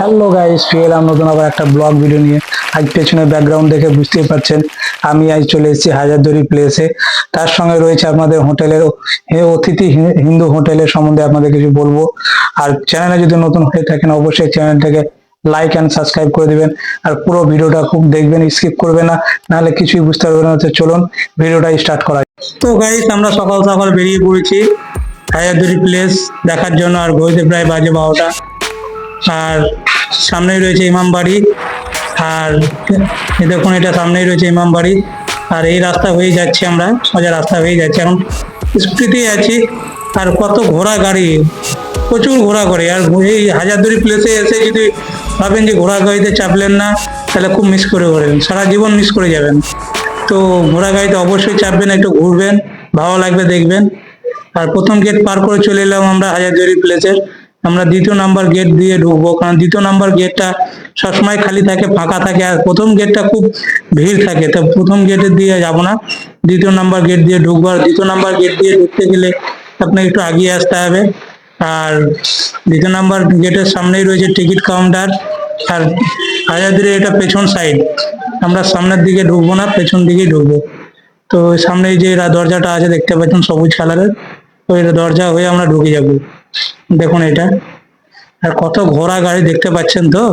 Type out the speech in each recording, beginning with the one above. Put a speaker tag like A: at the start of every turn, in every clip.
A: Hello guys, ফিরে এলাম নতুন আবার একটা ব্লগ ভিডিও নিয়ে। আজ পেছনে ব্যাকগ্রাউন্ড দেখে বুঝতেই পারছেন আমি আজ চলে এসেছি হাজারদুয়ারি প্লেসে। তার সঙ্গে রয়েছে আপনাদের হোটেলের অতিথি হিন্দু হোটেলের সম্বন্ধে আপনাদের কিছু বলবো। আর চ্যানেলে যদি নতুন হয়ে থাকেন অবশ্যই চ্যানেলটাকে লাইক অ্যান্ড সাবস্ক্রাইব করে দিবেন। আর পুরো ভিডিওটা খুব দেখবেন, স্কিপ করবেন না, নাহলে কিছুই বুঝতে পারবেন না। তো চলুন ভিডিওটা স্টার্ট করা যাক। তো গাইস, আমরা সকাল সকাল বেরিয়ে পড়েছি হাজারদুয়ারি প্লেস দেখার জন্য। আর ঘড়িতে প্রায় বাজে 12টা। আর সামনেই রয়েছে ইমামবাড়ি। আর দেখুন, এটা সামনেই রয়েছে ইমামবাড়ি। আর এই রাস্তা হয়ে যাচ্ছে, আমরা সোজা রাস্তা হয়ে যাচ্ছে, এখন স্পিডে আছি। আর কত ঘোড়া গাড়ি, প্রচুর ঘোড়া গাড়ি। আর এই হাজারদুয়ারি প্লেসে এসে যদি ভাবেন যে ঘোড়া গাড়িতে চাপলেন না, তাহলে খুব মিস করে পড়বেন, সারা জীবন মিস করে যাবেন। তো ঘোড়া গাড়িতে অবশ্যই চাপবেন, একটু ঘুরবেন, ভালো লাগবে দেখবেন। আর প্রথম গেট পার করে চলে এলাম আমরা হাজারদুয়ারি প্লেসের। আমরা দ্বিতীয় নাম্বার গেট দিয়ে ঢুকবো, কারণ দ্বিতীয় নাম্বার গেটটা সবসময় খালি থাকে, ফাঁকা থাকে। আর প্রথম গেটটা খুব ভিড় থাকে, তো প্রথম গেটের দিয়ে যাব না, দ্বিতীয় নাম্বার গেট দিয়ে ঢুকবো। আর দ্বিতীয় নাম্বার গেট দিয়ে ঢুকতে গেলে আপনাকে একটু এগিয়ে আসতে হবে। আর দ্বিতীয় নাম্বার গেটের সামনেই রয়েছে টিকিট কাউন্টার। আর হাজারদুয়ারি এটা পেছন সাইড, আমরা সামনের দিকে ঢুকবো না, পেছন দিকেই ঢুকবো। তো সামনে যে দরজাটা আছে দেখতে পাচ্ছেন সবুজ কালারের, ওই দরজা হয়ে আমরা ঢুকে যাব। দেখুন এটা। আর কত ঘোড়া গাড়ি দেখতে পাচ্ছেন, তো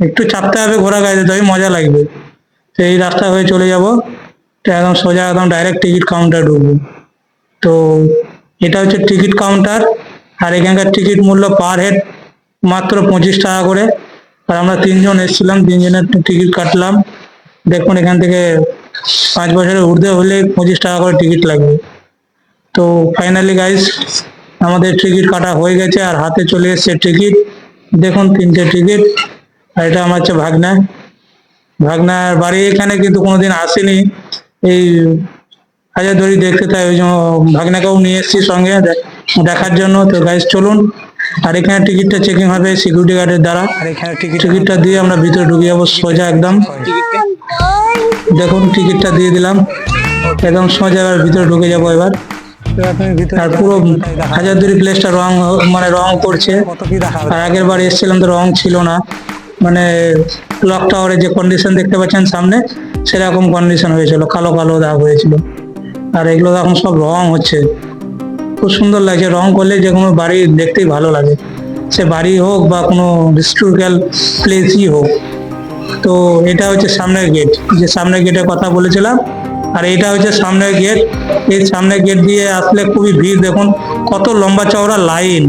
A: একটু চাপতে হবে ঘোড়া গাড়িতে, তবেই মজা লাগবে। তো এই রাস্তা হয়ে চলে যাব, তো একদম সোজা একদম ডাইরেক্ট টিকিট কাউন্টার ঢুকবো। তো এটা হচ্ছে টিকিট কাউন্টার। আর এখানকার টিকিট মূল্য পার হেড মাত্র 25 টাকা করে। আর আমরা 3 জন এসেছিলাম, 3 জনের টিকিট কাটলাম। দেখুন, এখান থেকে 5 বছরের ঊর্ধ্বে হলে 25 টাকা করে টিকিট লাগবে। তো ফাইনালি গাইস, আমাদের টিকিট কাটা হয়ে গেছে আর হাতে চলে এসেছে টিকিট। দেখুন 3টে টিকিট। আর এটা আমার হচ্ছে ভাগনার বাড়ি এখানে, কিন্তু কোনোদিন আসেনি এই হাজারদুয়ারি দেখতে, তাই ওই জন্য ভাগনাকেও নিয়ে এসেছি সঙ্গে দেখার জন্য। তো গাইস চলুন। আর এখানে টিকিটটা চেকিং হবে সিকিউরিটি গার্ডের দ্বারা। আর এখানে টিকিটটা দিয়ে আমরা ভিতরে ঢুকে যাবো সোজা একদম। দেখুন টিকিটটা দিয়ে দিলাম, একদম সোজা এবার ভিতরে ঢুকে যাবো এবার। আর পুরো হাজারদুয়ারি প্লেসটা রং করছে। আর আগের বার এসেছিলাম তো রং ছিল না, মানে ক্লক টাওয়ারের যে কন্ডিশন দেখতে পাচ্ছেন সামনে, সেরকম কন্ডিশন হয়েছিল, কালো কালো দাগ হয়েছিল। আর এগুলো এখন সব রং হচ্ছে, খুব সুন্দর লাগছে। রং করলে যে কোনো বাড়ি দেখতেই ভালো লাগে, সে বাড়ি হোক বা কোনো হিস্টোরিক্যাল প্লেসই হোক। তো এটা হচ্ছে সামনের গেট, যে সামনের গেটের কথা বলেছিলাম। আর এটা হচ্ছে সামনের গেট। এই সামনের গেট দিয়ে আসলে খুবই ভিড়, দেখুন কত লম্বা চওড়া লাইন,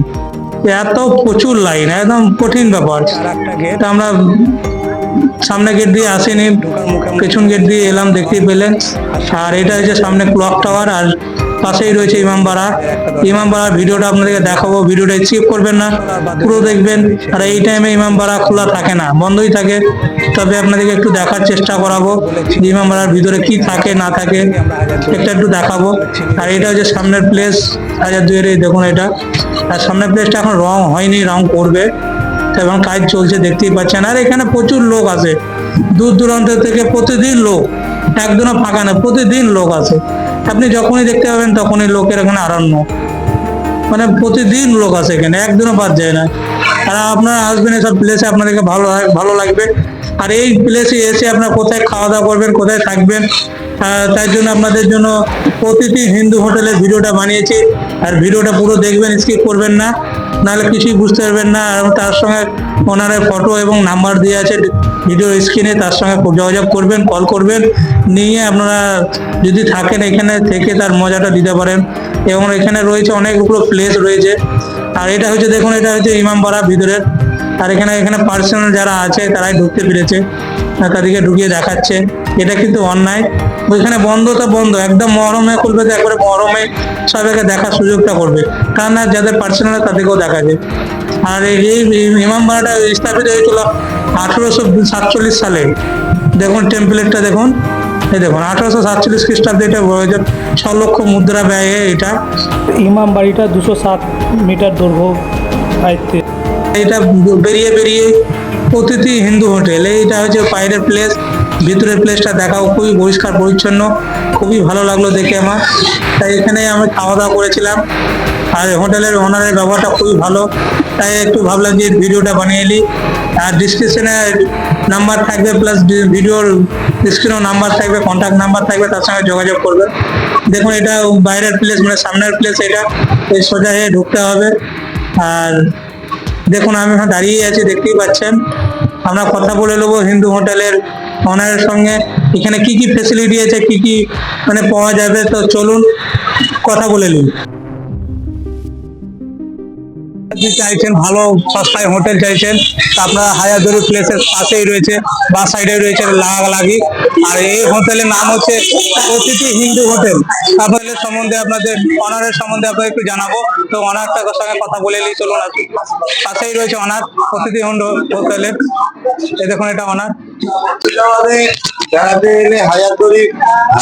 A: এত প্রচুর লাইন, একদম কঠিন ব্যাপার। তা আমরা সামনে গেট দিয়ে আসিনি, পেছন গেট দিয়ে এলাম, দেখতেই পেলেন। আর এটা হচ্ছে সামনে ক্লক টাওয়ার, আর পাশেই রয়েছে ইমামবাড়ার ভিডিওটা আপনাদেরকে দেখাবো, ভিডিওটা স্কিপ করবেন না, পুরো দেখবেন। আর এই টাইমে ইমামবাড়া খোলা থাকে না, বন্ধই থাকে, তবে আপনাদেরকে একটু দেখার চেষ্টা করাবো ইমামবাড়ার ভিতরে কি থাকে না থাকে, একটু দেখাবো। আর এটা হচ্ছে সামনের প্লেস হাজারদুয়ারি, দেখুন এটা। আর সামনের প্লেসটা এখন রং হয়নি, রং করবে, এবং কাজ চলছে দেখতেই পাচ্ছেন। আর এখানে প্রচুর লোক আসে, দূর দূরান্ত থেকে প্রতিদিন লোক, একদিনও ফাঁকা না, প্রতিদিন লোক আসে। আপনি যখনই দেখতে পাবেন তখনই লোকের এখানে আরণ্য, মানে প্রতিদিন লোক আসে এখানে, একদিনও বাদ যায় না। আর আপনারা আসবেন এসব প্লেসে, আপনাদেরকে ভালো লাগবে। আর এই প্লেসে এসে আপনারা কোথায় খাওয়া দাওয়া করবেন, কোথায় থাকবেন, তার জন্য আপনাদের জন্য প্রতিটি হিন্দু হোটেলের ভিডিওটা বানিয়েছি। আর ভিডিওটা পুরো দেখবেন, স্কিপ করবেন না, নাহলে কিছুই বুঝতে পারবেন না। আর তার সঙ্গে ওনারের ফটো এবং নাম্বার দিয়ে আছে ভিডিওর স্ক্রিনে, তার সঙ্গে যোগাযোগ করবেন, কল করবেন, নিয়ে আপনারা যদি থাকেন এখানে থেকে তার মজাটা দিতে পারেন। এবং এখানে রয়েছে অনেকগুলো প্লেস রয়েছে। আর এটা হচ্ছে দেখুন, এটা হচ্ছে ইমামবাড়া ভিতরের। আর এখানে পার্সোনাল যারা আছে তারাই ঢুকতে পেরেছে, তাদেরকে ঢুকিয়ে দেখাচ্ছে। এটা কিন্তু অন্যায়, ওইখানে বন্ধ তো বন্ধ, একদম মহরমে খুলবে তো একবারে মহরমে সবাইকে দেখার সুযোগটা করবে, তা না যাদের পার্সোনাল তাদেরকেও দেখা যায়। আর এই ইমামবাড়াটা স্থাপিত হয়েছিল 1847 সালে। দেখুন টেম্পলেটটা দেখুন, এই দেখুন 1847 খ্রিস্টাব্দে এটা হয়েছে, 6 লক্ষ মুদ্রা ব্যয়ে এটা
B: ইমামবাড়িটা 207 মিটার দৈর্ঘ্য আয়ত্তে।
A: এটা বেরিয়ে প্রতিটি হিন্দু হোটেল, এইটা হচ্ছে বাইরের প্লেস। ভিতরের প্লেসটা দেখাও, খুবই পরিষ্কার পরিচ্ছন্ন, খুবই ভালো লাগলো দেখে আমার। তাই এখানে আমি খাওয়া দাওয়া করেছিলাম, আর হোটেলের ওনারের ব্যবহারটা খুবই ভালো, তাই একটু ভাবলাম যে ভিডিওটা বানিয়ে নিই। আর ডিসক্রিপশনে নাম্বার থাকবে, প্লাস ভিডিওর স্ক্রিনেও নাম্বার থাকবে, কন্ট্যাক্ট নাম্বার থাকবে, তার সঙ্গে যোগাযোগ করবে। দেখুন এটা বাইরের প্লেস, মানে সামনের প্লেস এটা, এই সোজা হয়ে ঢুকতে হবে। আর দেখুন আমি এখানে দাঁড়িয়ে আছি, দেখতেই পাচ্ছেন। আমরা কথা বলে নেবো হিন্দু হোটেলের ওনারের সঙ্গে, এখানে কি কি ফেসিলিটি আছে, কি কি মানে পাওয়া যাবে। তো চলুন কথা বলে নিই। যদি চাইছেন ভালো সস্তায় হোটেল চাইছেন, তা আপনারা হাজারদুয়ারি প্লেসের পাশেই রয়েছে, বা সাইডে রয়েছে লাগালাগি। আর এই হোটেলের নাম হচ্ছে অতিথি হিন্দু হোটেল। হোটেলের সম্বন্ধে আপনাদের অনারের সম্বন্ধে আপনাদের একটু জানাবো। তো অনারটার সঙ্গে কথা বলে নিই, চলুন। আসুন, পাশেই রয়েছে অনার অতিথি হিন্দু হোটেলের। এই দেখুন এটা অনার।
C: মুর্শিদাবাদে বেড়াতে এলে হাজারদুয়ারি,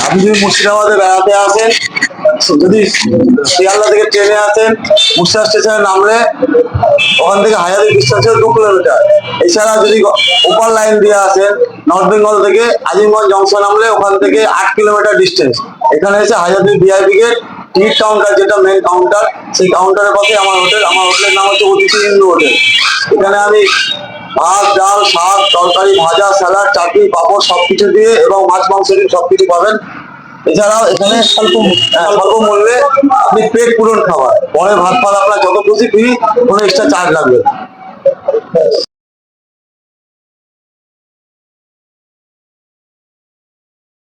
C: আপনি যদি মুর্শিদাবাদে বেড়াতে আসেন, যদি শিয়ালদা থেকে ট্রেনে আসেন, মুর্শিদাবাদ স্টেশনে নামলে ওখান থেকে হাজারদুয়ারি ডিস্টেন্স 2 কিলোমিটার। এছাড়া যদি ওপার লাইন দিয়ে আসেন, নর্থ বেঙ্গল থেকে আজিমগঞ্জ জংশন নামলে ওখান থেকে 8 কিলোমিটার ডিস্টেন্স। এখানে এসে Hazarduari VIP gate ticket counter, যেটা মেন কাউন্টার, সেই কাউন্টারের পাশে আমার হোটেল। আমার হোটেলের নাম হচ্ছে অতিথি হিন্দু হোটেল। এখানে আমি ভাত, ডাল, শাক, তরকারি, ভাজা, স্যালাড, চাটনি, পাঁপড় সবকিছু দিয়ে, এবং মাছ, মাংস দিয়ে সবকিছু পাবেন। এছাড়াও এখানে স্বল্প মূল্যে আপনি পেট পূরণ খাবার, পরে ভাত ফাত আপনার যত খুশি ফ্রি, কোনো এক্সট্রা চার্জ লাগবে।